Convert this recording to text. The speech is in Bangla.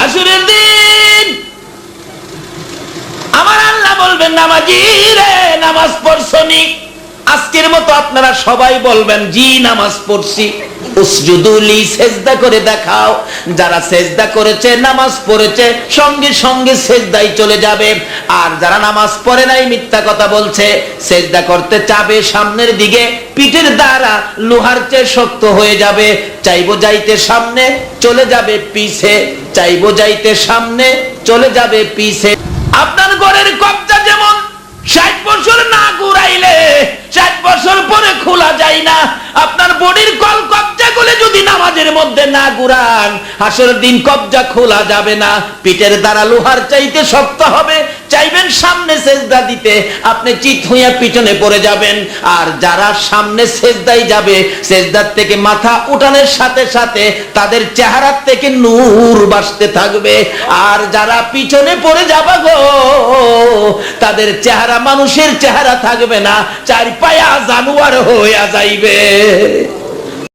হাসরের দিন আমার আল্লাহ বলবেন, নামাজি রে, নামাজ পড়ছনি? আজকের মতো আপনারা সবাই বলবেন, জি নামাজ পড়ছি। উসজুদুলি, সেজদা করে দেখাও। যারা সেজদা করেছে, নামাজ পড়েছে, সঙ্গে সঙ্গে সেজদায় চলে যাবে। আর যারা নামাজ পড়ে নাই, মিথ্যা কথা বলছে, সেজদা করতে চাবে সামনের দিকে, পিঠের দ্বারা লোহার চেয়ে শক্ত হয়ে যাবে। চাইবো যাইতে সামনে, চলে যাবে পিছে, চাইবো যাইতে সামনে, চলে যাবে পিছে। আপনার ঘরের কবজা যেমন 60 বছর না ঘুরাইলে 60 বছর পরে খোলা যায় না, আপনার বডির কল কবজা গুলো যদি নামাজের মধ্যে না ঘুরান, হাসরের দিন কবজা খোলা যাবে না। পিঠের দ্বারা লোহার চাইতে শক্ত হবে, চাইবেন সামনে সেজদা দিতে, আপনি চিত হইয়া পিছনে পড়ে যাবেন। আর যারা সামনে সেজদায় যাবে, সেজদার থেকে মাথা উঠানোর সাথে সাথে তাদের চেহারা থেকে নূর বাসতে থাকবে। আর যারা পিছনে পড়ে যাবে গো, তাদের চেহারা মানুষের চেহারা থাকবে না, চার পায়া জানোয়ার হইয়া যাইবে।